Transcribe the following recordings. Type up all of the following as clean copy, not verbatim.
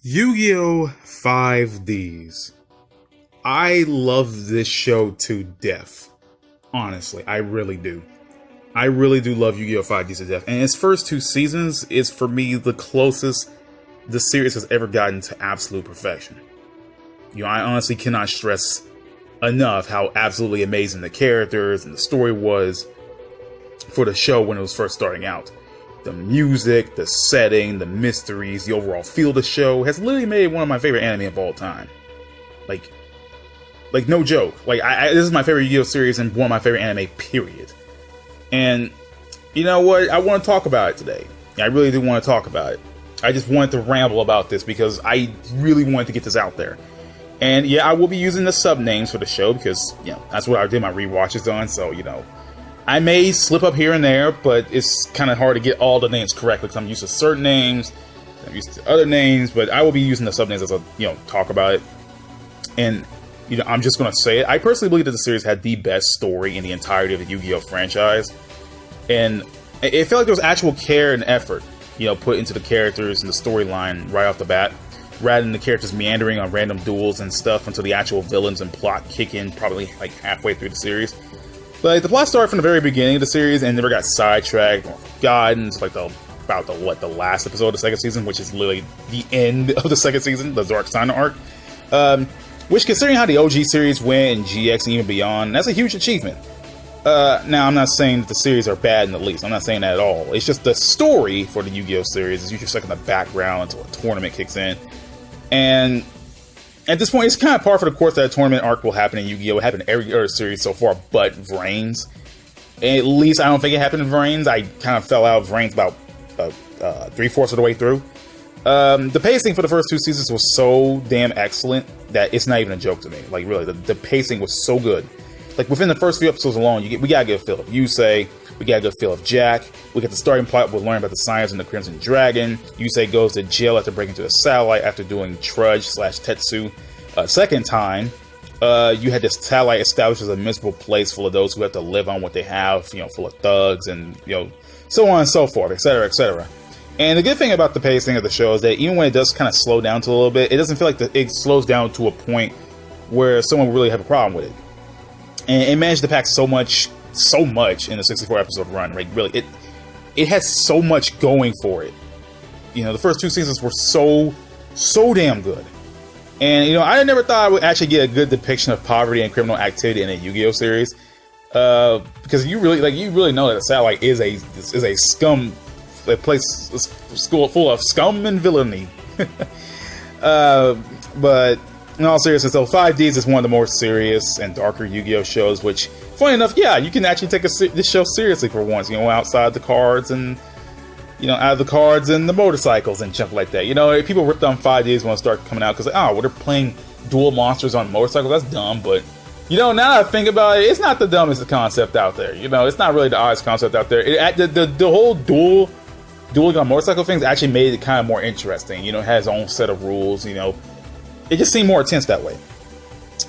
Yu-Gi-Oh! 5D's. I love this show to death. Honestly, I really do. I really do love Yu-Gi-Oh! 5D's to death. And its first two seasons is, for me, the closest the series has ever gotten to absolute perfection. You know, I honestly cannot stress enough how absolutely amazing the characters and the story was for the show when it was first starting out. The music, the setting, the mysteries, the overall feel of the show has literally made one of my favorite anime of all time. Like no joke. This is my favorite Yu-Gi-Oh! Series and one of my favorite anime, period. And you know what? I want to talk about it today. I really do want to talk about it. I just wanted to ramble about this because I really wanted to get this out there. And yeah, I will be using the sub names for the show because, you know, that's what I did my rewatches on. So, you know, I may slip up here and there, but it's kind of hard to get all the names correct because I'm used to certain names, I'm used to other names, but I will be using the sub names as I, you know, talk about it. And, you know, I'm just going to say it. I personally believe that the series had the best story in the entirety of the Yu-Gi-Oh! Franchise. And it felt like there was actual care and effort, you know, put into the characters and the storyline right off the bat, rather than the characters meandering on random duels and stuff until the actual villains and plot kick in probably like halfway through the series. Like, the plot started from the very beginning of the series and never got sidetracked or forgotten. It's like the last episode of the second season, which is literally the end of the second season, the Dark Sign arc. Which, considering how the OG series went and GX and even beyond, that's a huge achievement. Now, I'm not saying that the series are bad in the least. I'm not saying that at all. It's just the story for the Yu-Gi-Oh! Series is usually stuck in the background until a tournament kicks in. And at this point, it's kind of par for the course that a tournament arc will happen in Yu-Gi-Oh! It happened in every other series so far but VRAINS. At least I don't think it happened in VRAINS. I kind of fell out of VRAINS about 3/4 of the way through. The pacing for the first two seasons was so damn excellent that it's not even a joke to me. Like, really, the pacing was so good. Like, within the first few episodes alone, we gotta get a feel of Yusei, we gotta get a feel of Jack, we get the starting plot, we'll learn about the science and the Crimson Dragon. Yusei goes to jail after breaking into a satellite after doing Trudge/Tetsu a second time. You had this satellite established as a miserable place full of those who have to live on what they have, you know, full of thugs and, you know, so on and so forth, etc., etc. And the good thing about the pacing of the show is that even when it does kind of slow down to a little bit, it doesn't feel like it slows down to a point where someone will really have a problem with it. And it managed to pack so much in the 64 episode run. Like, really, it has so much going for it. You know, the first two seasons were so damn good. And, you know, I never thought I would actually get a good depiction of poverty and criminal activity in a Yu-Gi-Oh! Series. Because you really know that the satellite is a scum, a place, a school full of scum and villainy. But in all seriousness, though, 5D's is one of the more serious and darker Yu-Gi-Oh! Shows, which, funny enough, yeah, you can actually take this show seriously for once, you know, outside the cards and, you know, out of the cards and the motorcycles and junk like that. You know, people ripped on 5D's when it started coming out because, like, oh, well, they're playing Duel Monsters on motorcycles, that's dumb, but, you know, now that I think about it, it's not the dumbest concept out there, you know, it's not really the oddest concept out there. The whole dueling on motorcycle things actually made it kind of more interesting, you know, it has its own set of rules, you know. It just seemed more intense that way.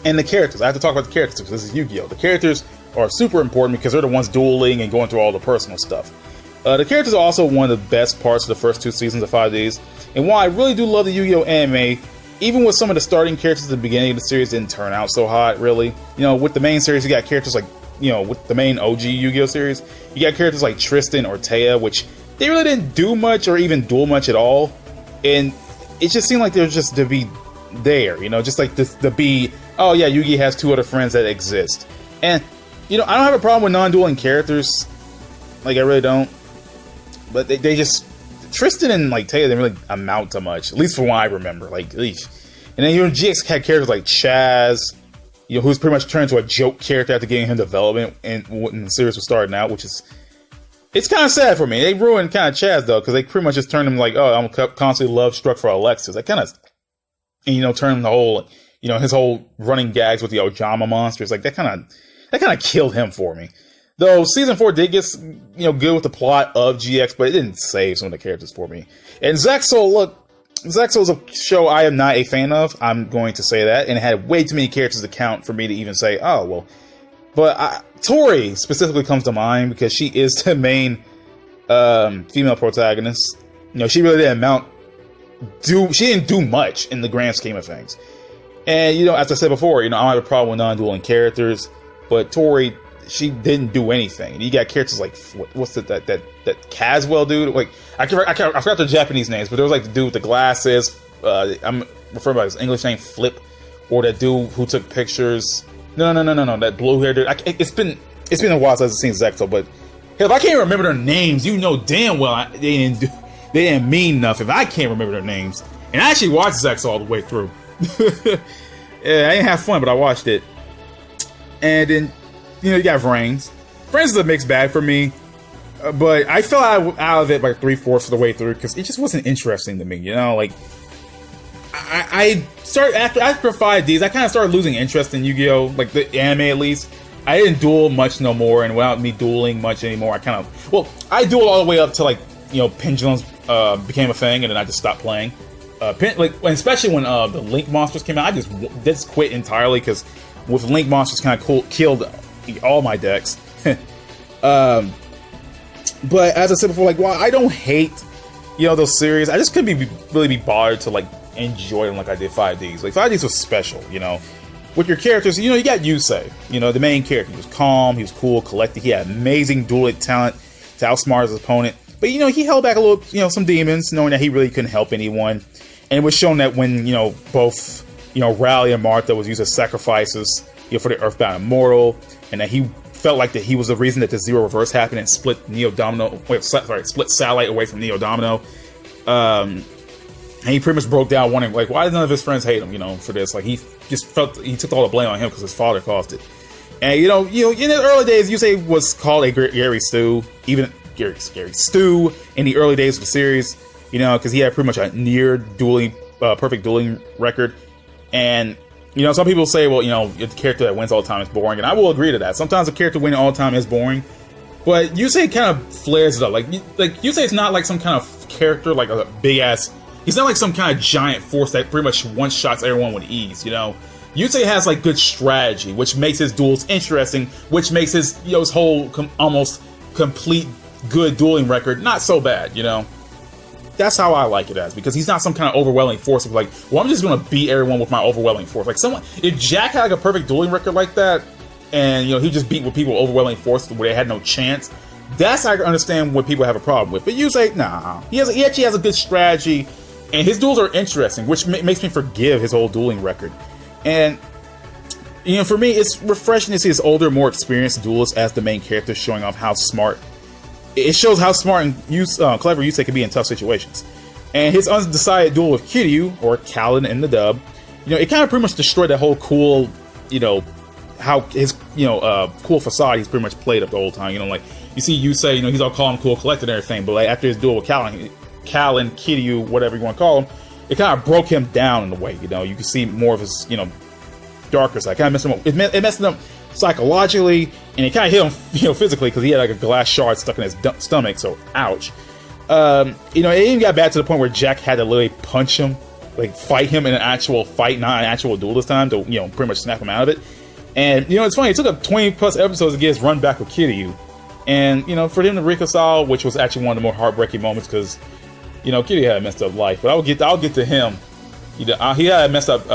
And the characters, I have to talk about the characters because this is Yu-Gi-Oh! The characters are super important because they're the ones dueling and going through all the personal stuff. The characters are also one of the best parts of the first two seasons of 5D's. And while I really do love the Yu-Gi-Oh! Anime, even with some of the starting characters at the beginning of the series didn't turn out so hot, really. You know, with the main series, you got characters like, you know, with the main OG Yu-Gi-Oh! Series, you got characters like Tristan or Taya, which they really didn't do much or even duel much at all. And it just seemed like they were just to be there, you know, just like the be, oh yeah, Yugi has two other friends that exist. And, you know, I don't have a problem with non-dueling characters. Like, I really don't. But they just, Tristan and, like, Taya didn't really amount to much, at least from what I remember. Like, eesh. And then, you know, GX had characters like Chaz, you know, who's pretty much turned into a joke character after getting him development and when the series was starting out, which is, it's kind of sad for me. They ruined kind of Chaz, though, because they pretty much just turned him like, oh, I'm constantly love struck for Alexis. That kind of, and, you know, turn the whole, you know, his whole running gags with the Ojama monsters, like, that kind of killed him for me. Though season 4 did get, you know, good with the plot of GX, but it didn't save some of the characters for me. And Zexal, look, Zexal is a show I am not a fan of. I'm going to say that, and it had way too many characters to count for me to even say, oh, well. But Tori specifically comes to mind because she is the main female protagonist. You know, she really didn't amount she didn't do much in the grand scheme of things. And, you know, as I said before, you know, I don't have a problem with non-dueling characters, but Tori, she didn't do anything. You got characters like, what's that Caswell dude? Like, I forgot the Japanese names, but there was like the dude with the glasses. I'm referring to his English name, Flip, or that dude who took pictures. No, that blue hair dude. It's been a while since I've seen Zexal, but hell, if I can't remember their names, you know damn well they didn't mean nothing. If I can't remember their names, and I actually watched Zexal all the way through. Yeah, I didn't have fun, but I watched it. And then, you know, you got VRAINS. VRAINS is a mixed bag for me, but I fell out of it like 3/4 of the way through because it just wasn't interesting to me. You know, like I started after 5D's, I kind of started losing interest in Yu-Gi-Oh, like the anime at least. I didn't duel much no more, and without me dueling much anymore, I dueled all the way up to like, you know, Pendulums became a thing, and then I just stopped playing. Especially when the Link Monsters came out, I just quit entirely because with Link Monsters kind of killed all my decks. But as I said before, like, while I don't hate, you know, those series, I just couldn't really be bothered to like enjoy them like I did 5Ds. Like 5Ds was special, you know. With your characters, you know, you got Yusei, you know, the main character. He was calm, he was cool, collected, he had amazing dueling talent to outsmart his opponent. But, you know, he held back a little, you know, some demons, knowing that he really couldn't help anyone. And it was shown that when, you know, both, you know, Raleigh and Martha was used as sacrifices, you know, for the Earthbound Immortal, and that he felt like that he was the reason that the Zero Reverse happened and split split Satellite away from Neo Domino. And he pretty much broke down wondering, like, why did none of his friends hate him, you know, for this? Like, he just felt he took all the blame on him because his father caused it. And, you know, in the early days, Yusei was called a Gary Stew, even Gary Stew in the early days of the series, you know, because he had pretty much a near perfect dueling record. And, you know, some people say, well, you know, the character that wins all the time is boring, and I will agree to that. Sometimes a character winning all the time is boring, but Yusei kind of flares it up. Like Yusei's not like some kind of character, like a big ass. He's not like some kind of giant force that pretty much one-shots everyone with ease, you know? Yusei has, like, good strategy, which makes his duels interesting, which makes his, you know, his whole almost complete good dueling record not so bad, you know? That's how I like it as, because he's not some kind of overwhelming force of like, well, I'm just gonna beat everyone with my overwhelming force. Like, if Jack had, like, a perfect dueling record like that, and, you know, he just beat with people with overwhelming force where they had no chance, that's how I can understand what people have a problem with. But Yusei, nah. He actually has a good strategy, and his duels are interesting, which makes me forgive his whole dueling record. And, you know, for me, it's refreshing to see his older, more experienced duelist as the main character, showing off how smart. It shows how smart and clever Yusei can be in tough situations. And his undecided duel with Kiryu, or Callan in the dub, you know, it kind of pretty much destroyed that whole cool, you know, how his, you know, cool facade he's pretty much played up the whole time. You know, like, you see Yusei, you know, he's all calm, cool, collected and everything, but like after his duel with Callan, Kiryu, whatever you want to call him, it kind of broke him down in a way, you know. You can see more of his, you know, darker side. Kind of messed him up. It messed him up psychologically, and it kind of hit him, you know, physically, because he had like a glass shard stuck in his stomach, so ouch. You know, it even got bad to the point where Jack had to literally punch him, like fight him in an actual fight, not an actual duel this time, to, you know, pretty much snap him out of it. And, you know, it's funny, it took up 20 plus episodes to get his run back with Kiryu. And, you know, for him to reconcile, which was actually one of the more heartbreaking moments, because, you know, Kiryu had a messed up life, but I'll get to him. You know, he had a messed up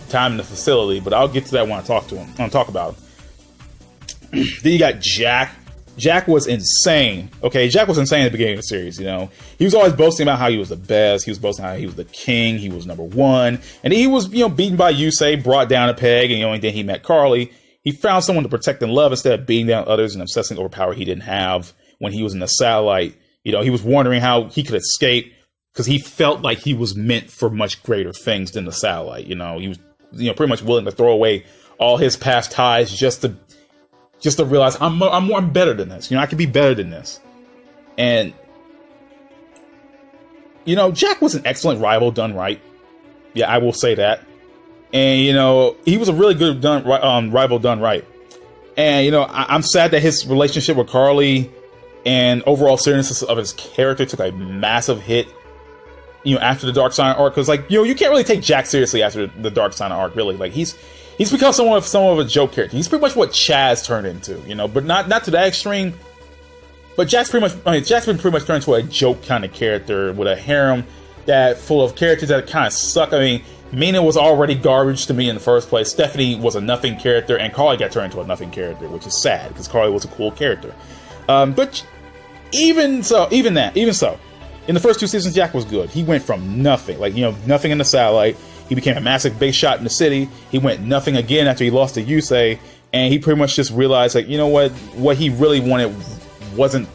time in the facility, but I'll get to that when I talk to him. When I talk about him. Then you got Jack. Jack was insane. Okay, Jack was insane at the beginning of the series, you know. He was always boasting about how he was the best. He was boasting how he was the king. He was number one. And he was, you know, beaten by Yusei, brought down a peg, and, you know, and then he met Carly. He found someone to protect and love instead of beating down others and obsessing over power he didn't have when he was in the satellite. You know, he was wondering how he could escape because he felt like he was meant for much greater things than the satellite. You know, he was, you know, pretty much willing to throw away all his past ties just to realize I'm better than this. You know, I can be better than this. And, you know, Jack was an excellent rival done right. Yeah, I will say that. And, you know, he was a really good rival done right. And, you know, I'm sad that his relationship with Carly and overall seriousness of his character took a massive hit, you know, after the Dark Sign arc. Because, like, you know, you can't really take Jack seriously after the Dark Sign arc, really. Like, he's become somewhat of a joke character. He's pretty much what Chaz turned into, you know, but not to that extreme. But Jack's been pretty much turned into a joke kind of character with a harem that full of characters that kind of suck. I mean, Mina was already garbage to me in the first place. Stephanie was a nothing character, and Carly got turned into a nothing character, which is sad because Carly was a cool character. But even so, in the first 2 seasons, Jack was good. He went from nothing, like, you know, nothing in the satellite. He became a massive big shot in the city. He went nothing again after he lost to Yusei, and he pretty much just realized, like, you know what he really wanted wasn't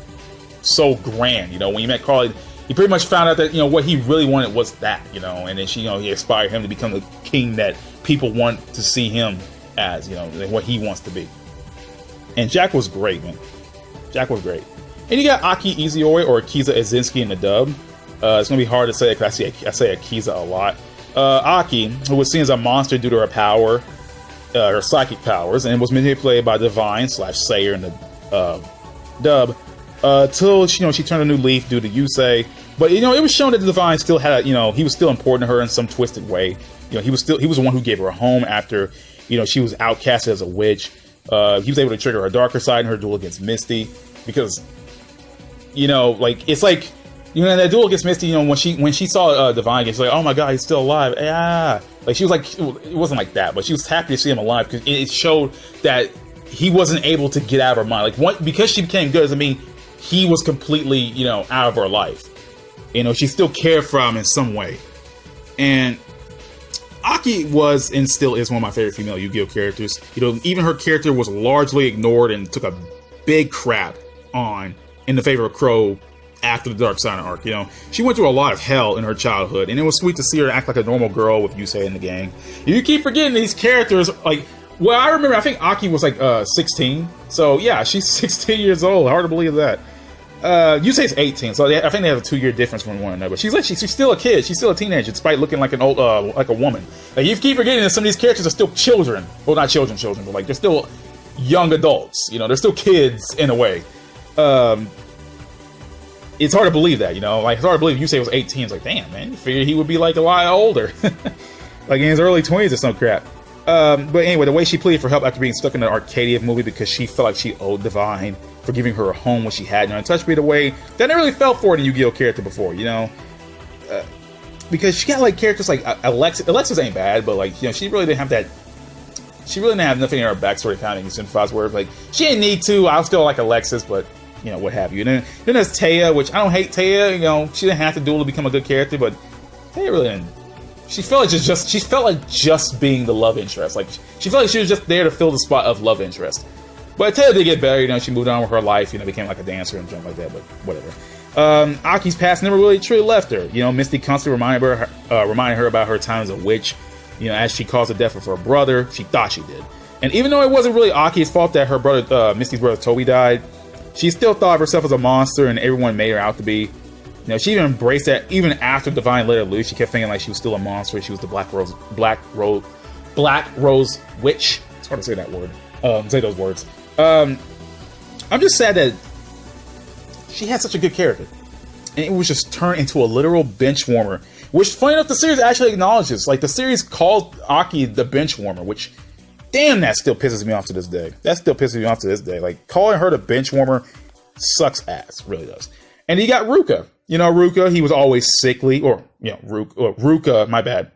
so grand. You know, when he met Carly, he pretty much found out that, you know, what he really wanted was that, you know, and then she, you know, he inspired him to become the king that people want to see him as, you know, what he wants to be. And Jack was great, man. Jack was great. And you got Aki Izuyori, or Akiza Azinski in the dub. It's gonna be hard to say because I say Akiza a lot. Aki, who was seen as a monster due to her power, her psychic powers, and was manipulated by Divine / Sayer in the dub, till she turned a new leaf due to Yusei. But, you know, it was shown that the Divine still had, you know, he was still important to her in some twisted way. You know, he was the one who gave her a home after, you know, she was outcasted as a witch. He was able to trigger her darker side in her duel against Misty, because, you know, like, it's like, you know, that duel against Misty, you know, when she saw Divine, she's like, oh my god, he's still alive. Yeah, like, she was like, it wasn't like that, but she was happy to see him alive because it showed that he wasn't able to get out of her mind. Like, because she became good doesn't mean he was completely, you know, out of her life. You know, she still cared for him in some way. And Aki was and still is one of my favorite female Yu-Gi-Oh characters. You know, even her character was largely ignored and took a big crap on in the favor of Crow after the Dark Side arc. You know, she went through a lot of hell in her childhood, and it was sweet to see her act like a normal girl with Yusei in the gang. You keep forgetting these characters, like, well, I remember, I think Aki was like 16. So yeah, she's 16 years old. Hard to believe that. Yusei's 18, so I think they have a 2-year difference from one another. But she's still a kid. She's still a teenager, despite looking like an old, like a woman. Like, you keep forgetting that some of these characters are still children. Well, not children, but like, they're still young adults. You know, they're still kids in a way. It's hard to believe that, you know. Like, it's hard to believe Yusei was 18. It's like, damn, man, you figured he would be like a lot older, like in his early 20s or some crap. But anyway, the way she pleaded for help after being stuck in the Arcadia movie because she felt like she owed Divine for giving her a home when she had none, touched me the way that I never really felt for it in a Yu-Gi-Oh character before, you know? Because she got, like, characters like Alexis. Alexis ain't bad, but, like, you know, she really didn't have that. She really didn't have nothing in her backstory kind of sympathize where, like, she didn't need to. I still like Alexis, but, you know, what have you. And then there's Taya, which I don't hate Taya. You know, she didn't have to duel to become a good character, but Taya really didn't. She felt like just being the love interest. Like, she felt like she was just there to fill the spot of love interest. But Taya did get better, you know, she moved on with her life, you know, became like a dancer and something like that, but whatever. Aki's past never really truly left her. You know, Misty constantly reminded her about her time as a witch. You know, as she caused the death of her brother, she thought she did. And even though it wasn't really Aki's fault that her brother, Misty's brother Toby died, she still thought of herself as a monster and everyone made her out to be. You know, she even embraced that even after Divine let her loose. She kept thinking like she was still a monster. She was the Black Rose Witch. It's hard to say that word. Say those words. I'm just sad that she had such a good character, and it was just turned into a literal bench warmer. Which, funny enough, the series actually acknowledges. Like, the series called Aki the bench warmer, which, damn, that still pisses me off to this day. That still pisses me off to this day. Like, calling her the bench warmer sucks ass, really does. And you got Ruka. You know, Ruka, he was always sickly, or, you know, Ruka, my bad.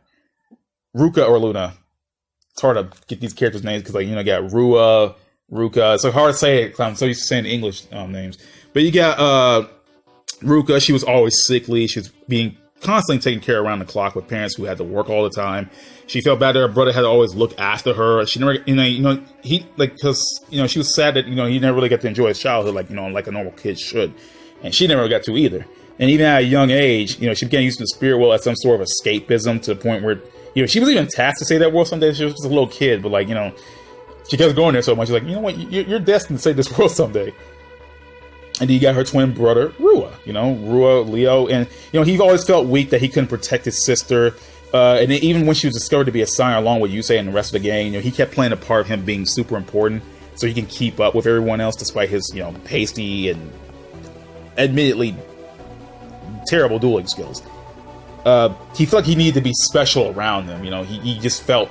Ruka or Luna. It's hard to get these characters' names because, like, you know, you got Ruka. It's like hard to say it because I'm so used to saying English names. But you got Ruka, she was always sickly. She was being constantly taken care of around the clock with parents who had to work all the time. She felt bad that her brother had to always look after her. She never, he, like, because, you know, she was sad that, you know, he never really got to enjoy his childhood like, you know, like a normal kid should. And she never got to either. And even at a young age, you know, she began using the spirit world as some sort of escapism to the point where, you know, she was even tasked to say that world someday. She was just a little kid, but, like, you know, she kept going there so much. She's like, you know what, you're destined to save this world someday. And then you got her twin brother, Rua, you know, Leo. And, you know, he always felt weak that he couldn't protect his sister. And then even when she was discovered to be a signer along with Yusei and the rest of the gang, you know, he kept playing a part of him being super important so he can keep up with everyone else despite his, you know, pasty and admittedly terrible dueling skills. He felt like he needed to be special around them. You know, he just felt,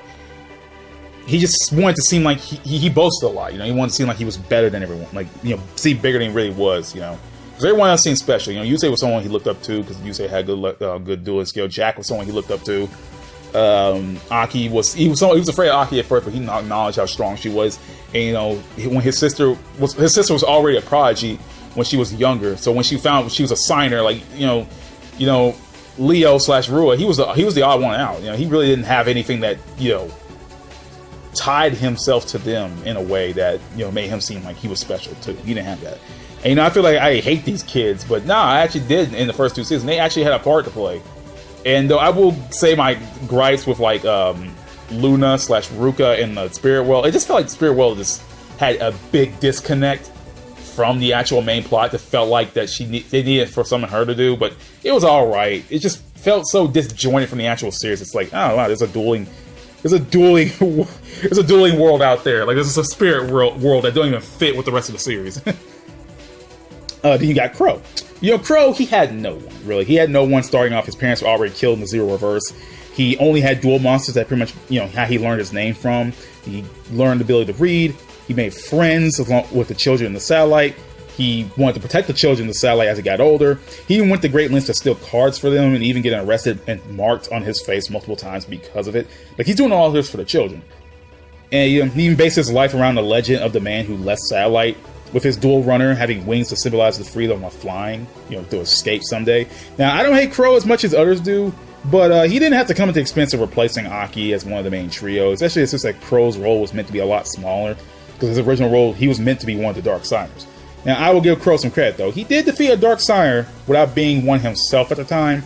he just wanted to seem like he boasted a lot. You know, he wanted to seem like he was better than everyone. Like, you know, seem bigger than he really was. You know, Because everyone else seemed special. You know, Yusei was someone he looked up to because Yusei had good dueling skill. Jack was someone he looked up to. Aki was afraid of Aki at first, but he acknowledged how strong she was. And you know, when his sister was already a prodigy when she was younger. So when she found she was a signer, like you know, Leo / Rua, he was the odd one out. You know, he really didn't have anything that tied himself to them in a way that made him seem like he was special too. He didn't have that. And I feel like I hate these kids, but no, I actually did in the first 2 seasons. They actually had a part to play. And though I will say my gripes with like Luna / Ruka in the Spirit World, it just felt like the Spirit World just had a big disconnect from the actual main plot. That felt like that they needed for something her to do, but it was all right. It just felt so disjointed from the actual series. It's like, oh wow, there's a dueling world out there. Like there's a Spirit world that don't even fit with the rest of the series. Then you got Crow. Crow, he had no one, really. He had no one starting off. His parents were already killed in the Zero Reverse. He only had Duel Monsters that pretty much, how he learned his name from. He learned the ability to read. He made friends with the children in the satellite. He wanted to protect the children in the satellite as he got older. He even went to great lengths to steal cards for them and even getting arrested and marked on his face multiple times because of it. Like, he's doing all this for the children. And he even based his life around the legend of the man who left satellite, with his dual runner having wings to symbolize the freedom of flying, to escape someday. Now, I don't hate Crow as much as others do, but he didn't have to come at the expense of replacing Aki as one of the main trio, especially since like Crow's role was meant to be a lot smaller, because his original role, he was meant to be one of the Dark Signers. Now, I will give Crow some credit, though. He did defeat a Dark Signer without being one himself at the time,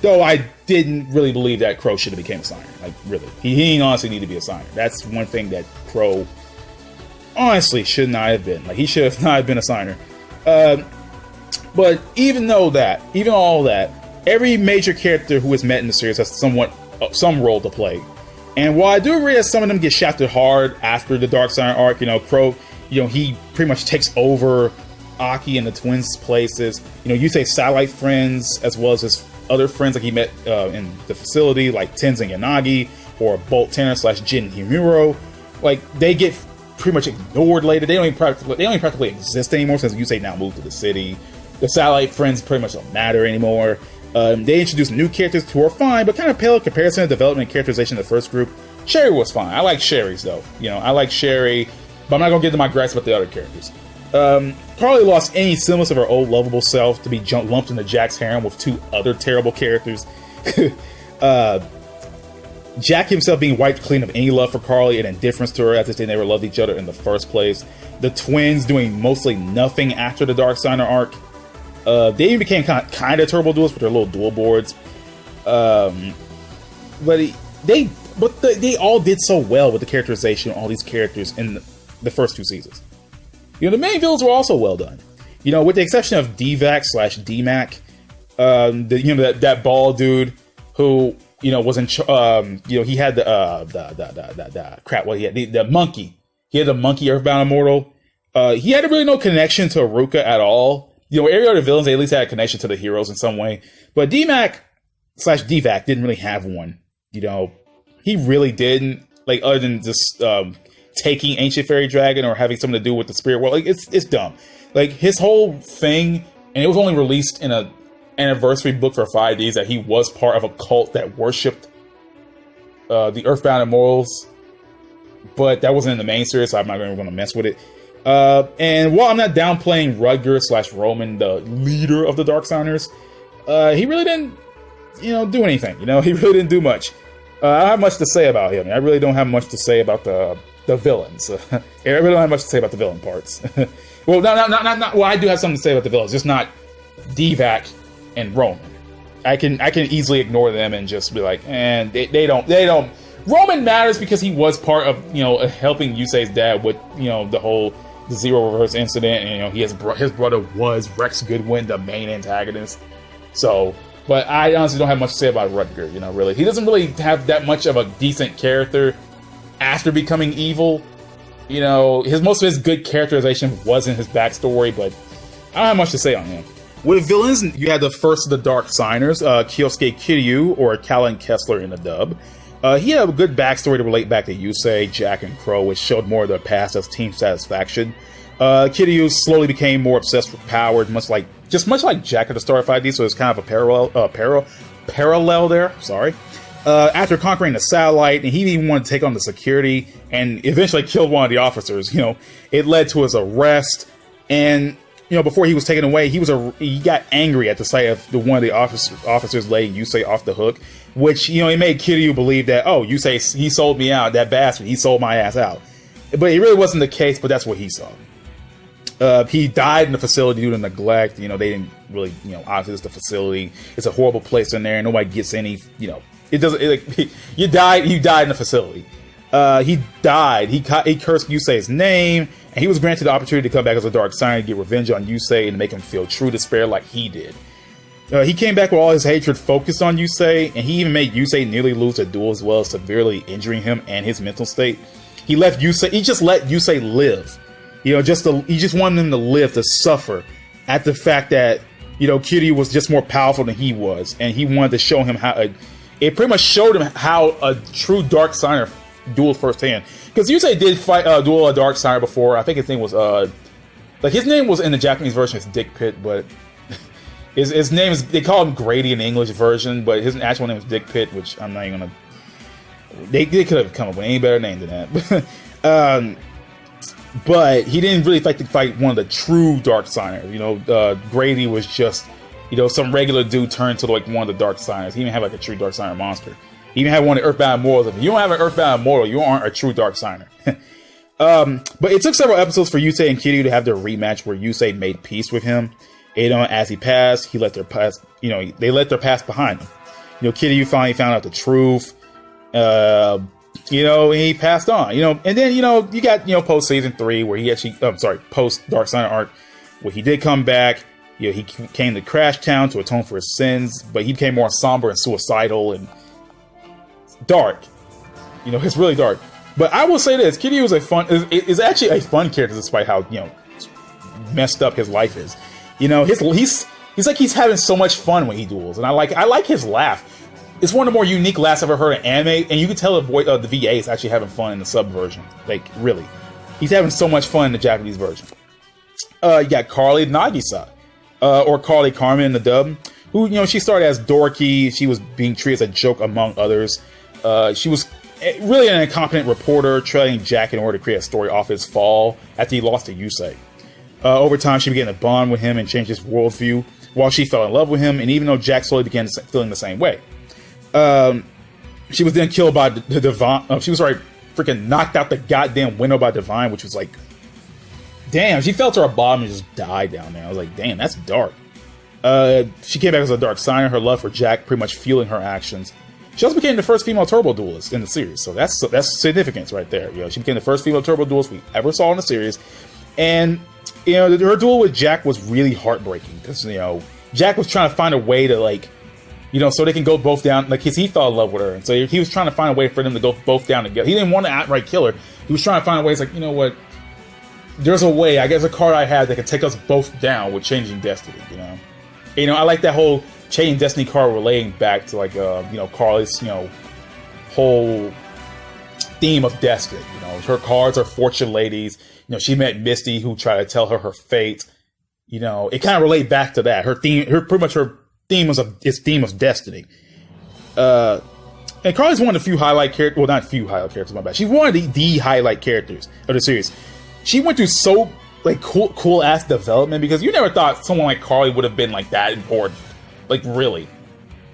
though I didn't really believe that Crow should have became a Signer. Like, really. He didn't honestly need to be a Signer. That's one thing that Crow honestly should not have been. Like, he should have not been a Signer. But even all that, every major character who is met in the series has some role to play. And while I do agree that some of them get shafted hard after the Dark Signer arc, Crow, he pretty much takes over Aki and the twins' places. You say satellite friends as well as his other friends like he met in the facility, like Tenzin Yanagi or Bolt Tanner / Jin Himuro. Like, they get pretty much ignored later. They don't even practically exist anymore since Yusei now moved to the city. The satellite friends pretty much don't matter anymore. They introduced new characters who are fine, but kind of pale in comparison to development and characterization of the first group. Sherry was fine. I like Sherry's though. I like Sherry, but I'm not gonna get to my gripes about the other characters. Carly lost any semblance of her old lovable self to be lumped into Jack's harem with 2 other terrible characters. Jack himself being wiped clean of any love for Carly and indifference to her as if they never loved each other in the first place. The twins doing mostly nothing after the Dark Signer arc. They even became kind of turbo duelists with their little duel boards. But they all did so well with the characterization of all these characters in the first 2 seasons. The main villains were also well done. With the exception of DVAC / DMAC, that bald dude who was in he had the monkey. He had the monkey Earthbound Immortal. He had really no connection to Ruka at all. Every other villains, they at least had a connection to the heroes in some way. But DMAC / DVAC didn't really have one. He really didn't. Like, other than just taking Ancient Fairy Dragon or having something to do with the Spirit World. Like, it's dumb. Like, his whole thing, and it was only released in a anniversary book for 5D's, that he was part of a cult that worshipped the Earthbound Immortals, but that wasn't in the main series, so I'm not even going to mess with it. And while I'm not downplaying Rudger / Roman, the leader of the Dark Signers, he really didn't, do anything. He really didn't do much. I don't have much to say about him. I really don't have much to say about the villains. I really don't have much to say about the villain parts. Well, well, I do have something to say about the villains, just not DVAC and Roman. I can easily ignore them and just be like, they don't. Roman matters because he was part of helping Yusei's dad with the Zero Reverse incident, and his brother was Rex Goodwin, the main antagonist. So, but I honestly don't have much to say about Rutger. Really, he doesn't really have that much of a decent character after becoming evil. Most of his good characterization was in his backstory, but I don't have much to say on him. With villains, you had the first of the Dark Signers, Kyosuke Kiryu, or Callan Kessler in the dub. He had a good backstory to relate back to Yusei, Jack, and Crow, which showed more of their past as Team Satisfaction. Kiryu slowly became more obsessed with power, much like Jack at the start of 5D, so it's kind of a parallel there. Sorry. After conquering the satellite, and he even wanted to take on the security, and eventually killed one of the officers. It led to his arrest, and before he was taken away, he got angry at the sight of one of the officers letting Yusei off the hook, which it made Kiryu believe that, oh, Yusei, he sold me out, that bastard, he sold my ass out. But it really wasn't the case, but that's what he saw. He died in the facility due to neglect. They didn't really, obviously it's the facility. It's a horrible place in there, and nobody gets any, it doesn't, you died in the facility. He died. He cursed Yusei's name, and he was granted the opportunity to come back as a Dark Signer to get revenge on Yusei and make him feel true despair like he did. He came back with all his hatred focused on Yusei, and he even made Yusei nearly lose a duel as well as severely injuring him and his mental state. He just let Yusei live. He just wanted him to live, to suffer at the fact that, Kiryu was just more powerful than he was, and he wanted to show him how, it pretty much showed him how a true Dark Signer dueled firsthand. Because Yusei did duel a Dark Signer before. I think his name was, his name was in the Japanese version, it's Dick Pit, but his name is, they call him Grady in the English version, but his actual name is Dick Pit, which I'm not even gonna, they could have come up with any better name than that. But he didn't really fight one of the true Dark Signers. Grady was just, some regular dude turned to one of the Dark Signers. He didn't have a true Dark Signer monster. He even had one of the Earthbound Immortals. If you don't have an Earthbound Immortal, you aren't a true Dark Signer. But it took several episodes for Yusei and Kiryu to have their rematch where Yusei made peace with him. As he passed, they let their past behind them. Kiryu finally found out the truth. And he passed on, and then, you got, post season 3 where he actually, post Dark Signer arc, where he did come back. He came to Crash Town to atone for his sins, but he became more somber and suicidal and dark. It's really dark. But I will say this, Kiryu is actually a fun character despite how, messed up his life is. He's like he's having so much fun when he duels, and I like his laugh. It's one of the more unique laughs I've ever heard in anime, and you can tell the VA is actually having fun in the sub version. Really. He's having so much fun in the Japanese version. You got Carly Nagisa, or Carly Carmen in the dub, who, she started as dorky. She was being treated as a joke among others. She was really an incompetent reporter, trailing Jack in order to create a story off his fall after he lost to Yusei. Over time, she began to bond with him and change his worldview, while she fell in love with him, and even though Jack slowly began feeling the same way. She was then killed by the Divine. She was freaking knocked out the goddamn window by Divine, which was damn. She fell to her bottom and just died down there. I was like, damn, that's dark. She came back as a Dark Signer. Her love for Jack pretty much fueling her actions. She also became the first female turbo duelist in the series, so that's significance right there. She became the first female turbo duelist we ever saw in the series, and her duel with Jack was really heartbreaking because Jack was trying to find a way to so they can go both down, because he fell in love with her. And so he was trying to find a way for them to go both down together. He didn't want to outright kill her. He was trying to find a way. It's you know what? There's a way. I guess a card I have that can take us both down with changing destiny, I like that whole changing destiny card relating back to, Carly's, whole theme of destiny. Her cards are fortune ladies. She met Misty, who tried to tell her fate. It kind of relate back to that. Her theme of destiny. And Carly's one of the few highlight characters. Well, not few highlight characters. My bad. She's one of the highlight characters of the series. She went through so cool ass development, because you never thought someone like Carly would have been that important. Really,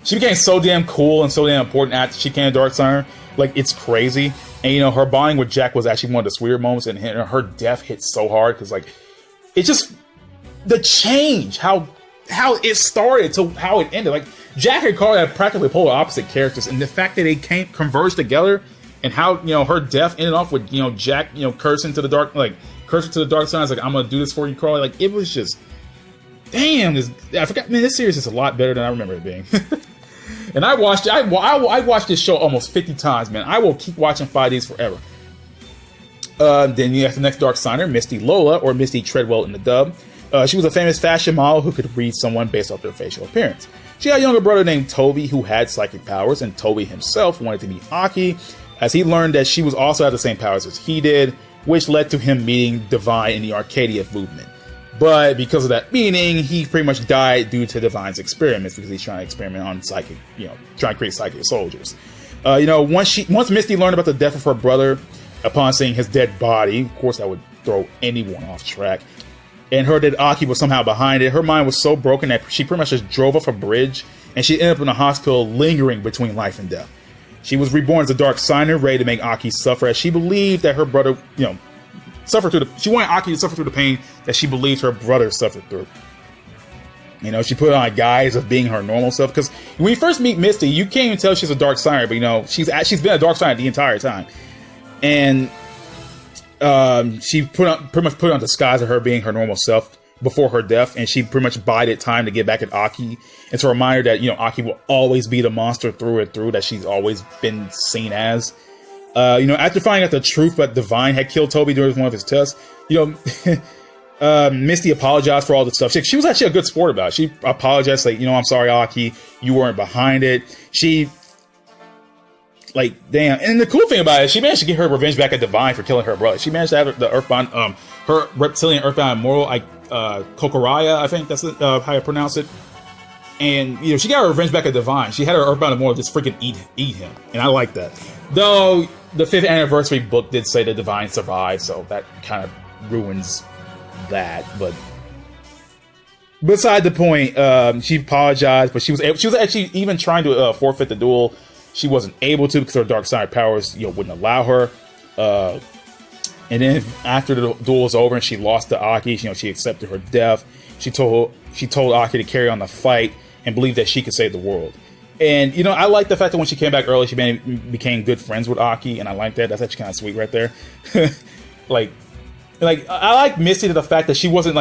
she became so damn cool and so damn important after she became a Dark Signer. It's crazy. And her bonding with Jack was actually one of the sweeter moments. And her death hit so hard because it's just the change how it started to how it ended. Jack and Carly had practically polar opposite characters, and the fact that they converged together, and how her death ended off with Jack cursing to the dark signs I'm gonna do this for you, Carly. It was just damn. I forgot. Man, this series is a lot better than I remember it being. And I watched this show almost 50 times, man. I will keep watching 5D's forever. Then you have the next Dark Signer, Misty Lola, or Misty Treadwell in the dub. She was a famous fashion model who could read someone based off their facial appearance. She had a younger brother named Toby who had psychic powers, and Toby himself wanted to be Aki, as he learned that she was also had the same powers as he did. which led to him meeting Divine in the Arcadia movement. But because of that meeting, he pretty much died due to Divine's experiments, because he's trying to experiment on psychic, trying to create psychic soldiers. Once Misty learned about the death of her brother, upon seeing his dead body, of course that would throw anyone off track, and heard that Aki was somehow behind it, her mind was so broken that she pretty much just drove off a bridge, and she ended up in a hospital lingering between life and death. She was reborn as a Dark Signer, ready to make Aki suffer, as she believed that her brother, she wanted Aki to suffer through the pain that she believed her brother suffered through. She put on a guise of being her normal self, because when you first meet Misty, you can't even tell she's a Dark Signer, but she's been a Dark Signer the entire time. And she pretty much put on disguise of her being her normal self before her death, and she pretty much bided time to get back at Aki. It's a reminder that, Aki will always be the monster through and through that she's always been seen as. After finding out the truth that Divine had killed Toby during one of his tests, Misty apologized for all the stuff. She was actually a good sport about it. She apologized, like, I'm sorry, Aki, you weren't behind it. Damn. And the cool thing about it, she managed to get her revenge back at Divine for killing her brother. She managed to have the Earthbound, her reptilian Earthbound immortal, Kokoraya, I think that's how you pronounce it. And, she got her revenge back at Divine. She had her Earthbound immortal just freaking eat him. And I like that. Though, the 5th anniversary book did say that Divine survived, so that kind of ruins that. But beside the point, she apologized, but she was actually even trying to forfeit the duel. She wasn't able to because her Dark Side powers, wouldn't allow her. And then after the duel was over and she lost to Aki, she accepted her death. She told Aki to carry on the fight and believed that she could save the world. And, I like the fact that when she came back early, she became good friends with Aki, and I like that. That's actually kind of sweet right there. I like Misty to the fact that she wasn't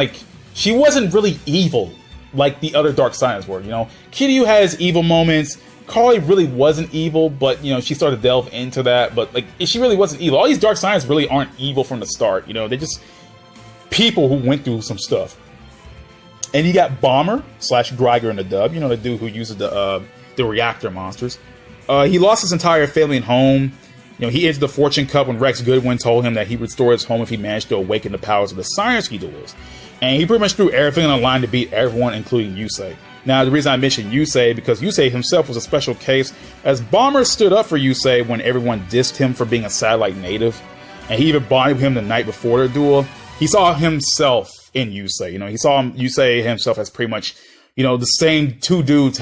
really evil like the other Dark Signers were, Kiryu has evil moments. Carly really wasn't evil, but, she started to delve into that. But, she really wasn't evil. All these Dark Signers really aren't evil from the start, They're just people who went through some stuff. And you got Bomber / Greiger in the dub, the dude who uses the reactor monsters. He lost his entire family and home. He entered the Fortune Cup when Rex Goodwin told him that he would restore his home if he managed to awaken the powers of the Science-Key duels. And he pretty much threw everything on the line to beat everyone, including Yusei. Now, the reason I mentioned Yusei, because Yusei himself was a special case, as Bomber stood up for Yusei when everyone dissed him for being a satellite native. And he even bonded with him the night before the duel. He saw himself in Yusei. He saw Yusei himself as pretty much, the same two dudes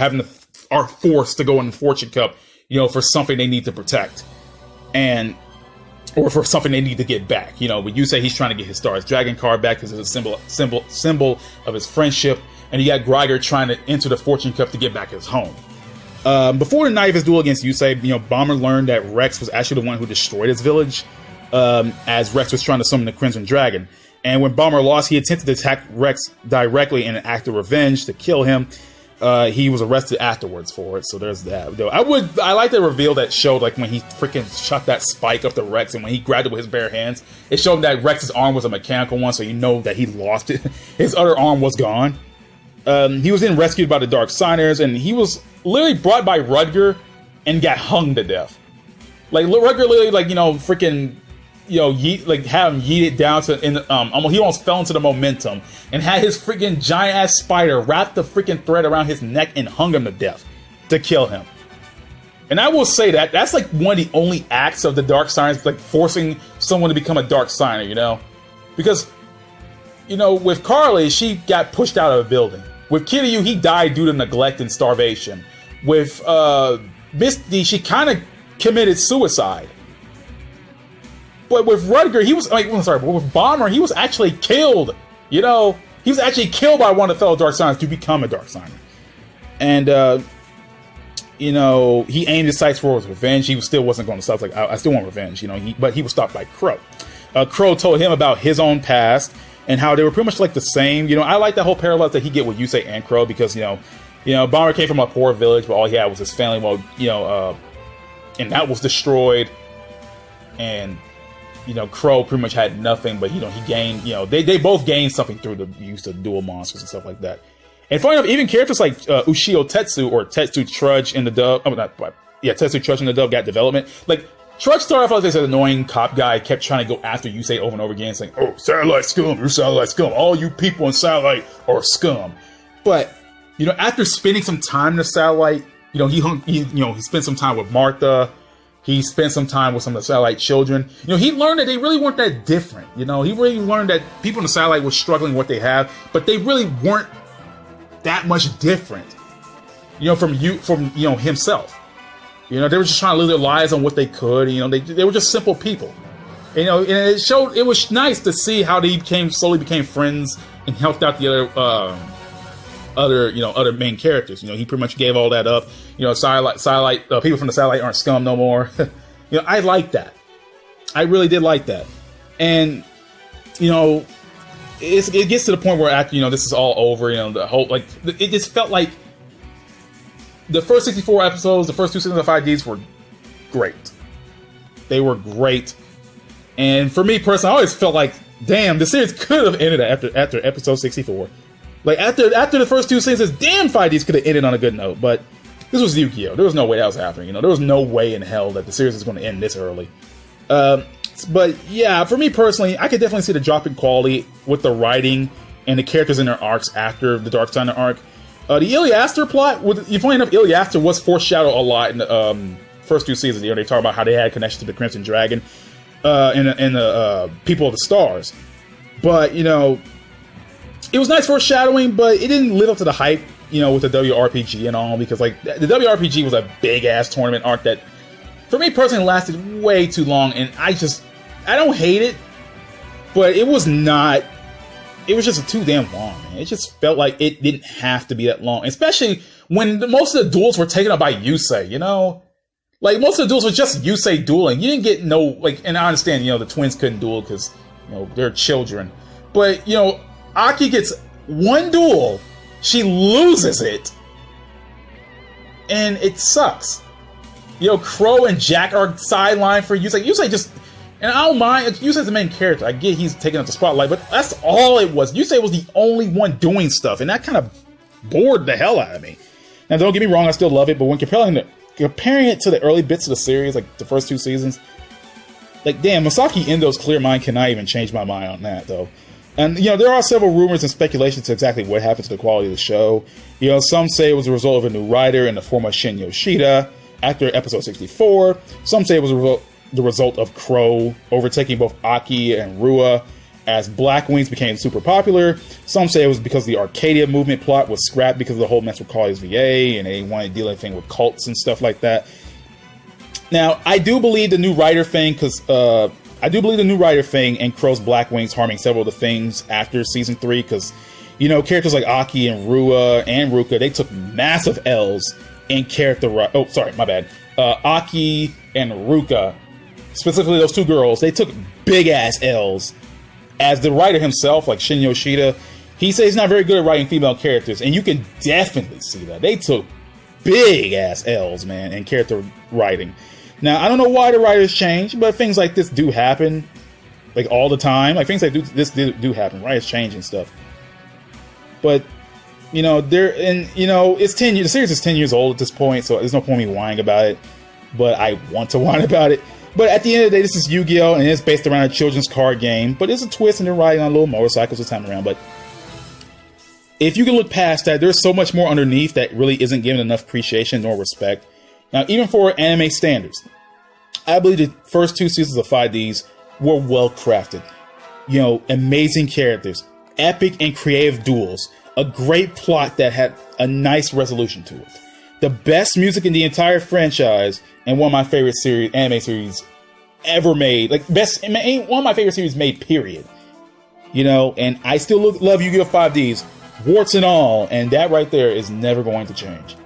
are forced to go in the Fortune Cup, for something they need to protect. Or for something they need to get back. With Yusei, he's trying to get his Stars Dragon card back because it's a symbol of his friendship. And you got Greiger trying to enter the Fortune Cup to get back his home. Before the night of his duel against Yusei, Bomber learned that Rex was actually the one who destroyed his village, as Rex was trying to summon the Crimson Dragon. And when Bomber lost, he attempted to attack Rex directly in an act of revenge to kill him. He was arrested afterwards for it, so there's that. Though I like the reveal that showed when he freaking shot that spike up to Rex, and when he grabbed it with his bare hands, it showed that Rex's arm was a mechanical one, so that he lost it. His other arm was gone. He was then rescued by the Dark Signers, and he was literally brought by Rudger and got hung to death. Rudger literally freaking had him yeeted down to he almost fell into the momentum and had his freaking giant ass spider wrap the freaking thread around his neck and hung him to death to kill him. And I will say that's one of the only acts of the Dark Signers, forcing someone to become a Dark Signer, because with Carly, she got pushed out of a building. With Kiryu, he died due to neglect and starvation. With Misty, she kind of committed suicide. But with Rudger, but with Bomber, he was actually killed. He was actually killed by one of the fellow Dark Signers to become a Dark Signer. And, he aimed his sights for his revenge. He still wasn't going to stop. I still want revenge, but he was stopped by Crow. Crow told him about his own past and how they were pretty much the same. I like that whole parallel that he get with Yusei and Crow because, Bomber came from a poor village, but all he had was his family. Well, and that was destroyed. And, Crow pretty much had nothing, but, he gained, they both gained something through the use of Duel Monsters and stuff like that. And funny enough, even characters like Ushio Tetsu or Tetsu Trudge in the dub, Tetsu Trudge in the dub got development. Shrek started off as this annoying cop guy, kept trying to go after Yusei over and over again, saying, "Oh, satellite scum, you're satellite scum. All you people in satellite are scum." But, you know, after spending some time in the satellite, you know, he spent some time with Martha. He spent some time with some of the satellite children. You know, he learned that they really weren't that different. You know, he really learned that people in the satellite were struggling with what they have, but they really weren't that much different. You know, from himself. You know, they were just trying to live their lives on what they could. You know, they were just simple people. You know, and it was nice to see how they slowly became friends and helped out the other main characters. You know, he pretty much gave all that up. You know, satellite people from the satellite aren't scum no more. You know, I like that. I really did like that. And, you know, it gets to the point where after, you know, this is all over, you know, the whole, like, it just felt like the first 64 episodes, the first 2 seasons of 5D's were great. They were great. And for me personally, I always felt like, damn, the series could have ended after episode 64. Like, after the first 2 seasons, damn, 5D's could have ended on a good note. But this was Yu-Gi-Oh! There was no way that was happening. You know, there was no way in hell that the series was going to end this early. But yeah, for me personally, I could definitely see the drop in quality with the writing and the characters in their arcs after the Dark Signer arc. The Iliaster plot, funny enough, Iliaster was foreshadowed a lot in the first 2 seasons. You know, they talk about how they had a connection to the Crimson Dragon and the People of the Stars. But, you know, it was nice foreshadowing, but it didn't live up to the hype, you know, with the WRPG and all, because, like, the WRPG was a big-ass tournament arc that, for me personally, lasted way too long, and I don't hate it, but it was just too damn long, man. It just felt like it didn't have to be that long, especially when most of the duels were taken up by Yusei, you know? Like, most of the duels were just Yusei dueling. You didn't get and I understand, you know, the twins couldn't duel because, you know, they're children. But, you know, Aki gets one duel, she loses it, and it sucks. You know, Crow and Jack are sidelined for Yusei. Yusei just... And I don't mind, Yusei's the main character. I get he's taking up the spotlight, but that's all it was. Yusei was the only one doing stuff, and that kind of bored the hell out of me. Now, don't get me wrong, I still love it, but when comparing it to the early bits of the series, like the first 2 seasons, like, damn, Masaki Endo's clear mind cannot even change my mind on that, though. And, you know, there are several rumors and speculations to exactly what happened to the quality of the show. You know, some say it was a result of a new writer in the form of Shin Yoshida after episode 64. Some say it was the result of Crow overtaking both Aki and Rua as Black Wings became super popular. Some say it was because the Arcadia movement plot was scrapped because of the whole mess with Collier's VA and they wanted to deal anything with cults and stuff like that. Now, I do believe the new writer thing and Crow's Black Wings harming several of the things after season 3, because, you know, characters like Aki and Rua and Ruka, they took massive L's in character. Oh, sorry, my bad. Aki and Ruka, specifically those 2 girls, they took big ass L's. As the writer himself, like Shin Yoshida, he says he's not very good at writing female characters, and you can definitely see that. They took big ass L's, man, in character writing. Now, I don't know why the writers change, but things like this do happen, like, all the time. Like, things like this do happen. Writers change and stuff. But, you know, it's 10 years. The series is 10 years old at this point, so there's no point in me whining about it. But I want to whine about it. But at the end of the day, this is Yu-Gi-Oh! And it's based around a children's card game. But there's a twist, and they're riding on little motorcycles this time around. But if you can look past that, there's so much more underneath that really isn't given enough appreciation nor respect. Now, even for anime standards, I believe the first 2 seasons of 5D's were well crafted. You know, amazing characters, epic and creative duels, a great plot that had a nice resolution to it. The best music in the entire franchise, and one of my favorite anime series ever made. Like, one of my favorite series made, period. You know, and I still love Yu-Gi-Oh! 5D's, warts and all, and that right there is never going to change.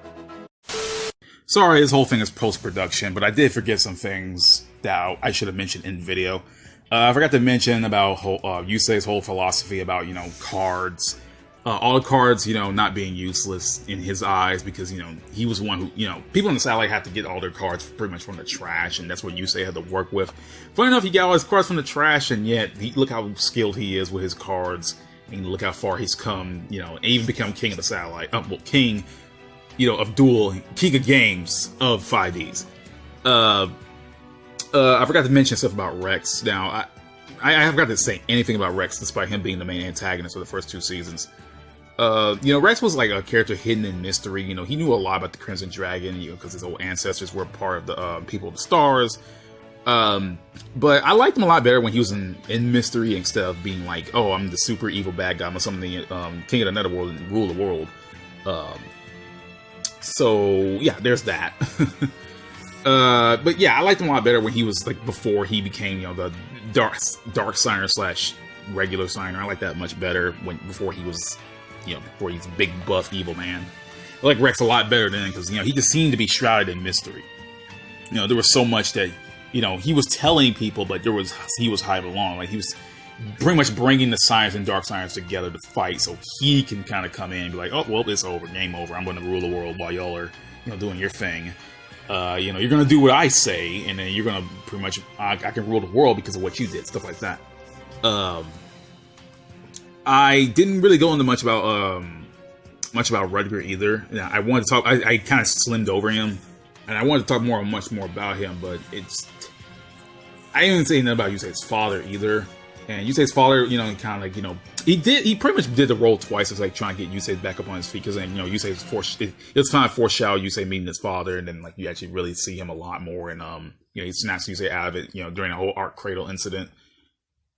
Sorry, this whole thing is post-production, but I did forget some things that I should have mentioned in video. I forgot to mention about Yusei's whole philosophy about, you know, cards. All the cards, you know, not being useless in his eyes because, you know, he was one who, you know, people in the satellite have to get all their cards pretty much from the trash, and that's what Yusei had to work with. Funny enough, he got all his cards from the trash, and yet, look how skilled he is with his cards, and look how far he's come, you know, and even become king of the satellite. King, you know, of Duel, king of games of 5Ds. I forgot to mention stuff about Rex. Now, I forgot to say anything about Rex, despite him being the main antagonist for the first 2 seasons. You know, Rex was like a character hidden in mystery. You know, he knew a lot about the Crimson Dragon, you know, because his old ancestors were part of the people of the stars. But I liked him a lot better when he was in mystery instead of being like, oh, I'm the super evil bad guy. I'm something king of the Netherworld and rule the world. So yeah, there's that. But yeah, I liked him a lot better when he was like before he became, you know, the dark signer / regular signer. I like that much better before he was, you know, before he's big buff evil man. I like Rex a lot better then because, you know, he just seemed to be shrouded in mystery. You know, there was so much that, you know, he was telling people, but he was hiding along. Like he was pretty much bringing the science and dark science together to fight, so he can kind of come in and be like, oh, well, it's over, game over. I'm going to rule the world while y'all are, you know, doing your thing. You know, you're going to do what I say, and then you're going to pretty much, I can rule the world because of what you did, stuff like that. I didn't really go into much about Rudger either. I wanted to talk, I kind of slimmed over him, and I wanted to talk much more about him, but I didn't even say nothing about Yusei's father either. And Yusei's father, you know, kind of like, you know, he pretty much did the role twice as like trying to get Yusei back up on his feet, because then, you know, Yusei's it was kind of foreshadowed Yusei meeting his father, and then like you actually really see him a lot more, and you know, he snaps Yusei out of it, you know, during the whole Arc Cradle incident.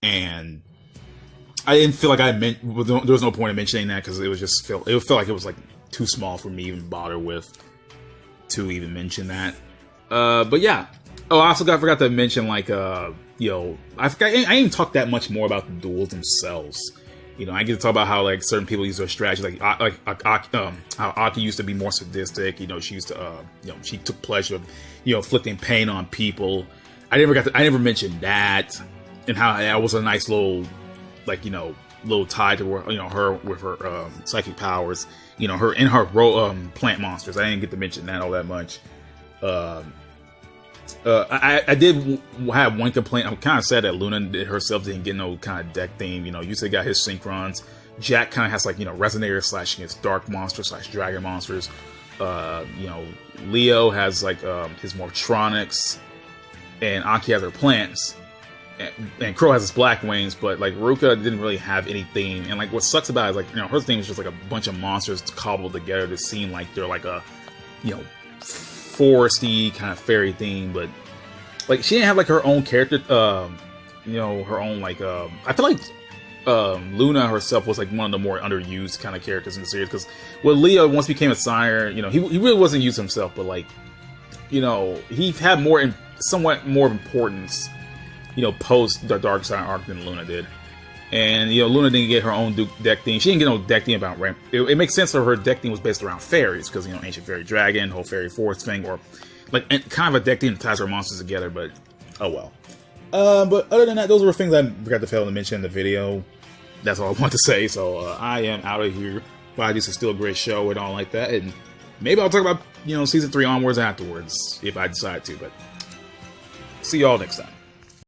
And I didn't feel like there was no point in mentioning that, because it felt like it was like too small for me to even bother with to even mention that. But yeah. Oh, I also forgot to mention, like, you know, I didn't talk that much more about the duels themselves. You know, I get to talk about how, like, certain people use their strategy, how Aki used to be more sadistic. You know, she used to, you know, she took pleasure of, you know, inflicting pain on people. I never mentioned that, and how that was a nice little, like, you know, little tie to her, you know, her with her psychic powers. You know, her in her plant monsters. I didn't get to mention that all that much. I did have one complaint. I'm kind of sad that Luna herself didn't get no kind of deck theme. You know, Yusei got his Synchrons. Jack kind of has, like, you know, Resonator / his Dark Monsters / Dragon Monsters. You know, Leo has, like, his Mortronics. And Aki has her plants. And Crow has his Black Wings. But, like, Ruka didn't really have any theme. And, like, what sucks about it is, like, you know, her theme is just, like, a bunch of monsters cobbled together to seem like they're, like, a, you know, foresty kind of fairy theme, but like she didn't have like her own character, you know, her own like I feel like Luna herself was like one of the more underused kind of characters in the series, because with Leo, once he became a sire, you know, he really wasn't used himself, but like, you know, he had somewhat more importance, you know, post the Dark Side arc than Luna did. And, you know, Luna didn't get her own deck theme. She didn't get no deck theme about ramp. It makes sense that her deck theme was based around fairies, because, you know, Ancient Fairy Dragon, whole Fairy Force thing, or like kind of a deck theme that ties her monsters together, but oh well. But other than that, those were things I forgot to fail to mention in the video. That's all I want to say. So I am out of here. 5D's is still a great show and all like that. And maybe I'll talk about, you know, season 3 onwards afterwards if I decide to. But see y'all next time.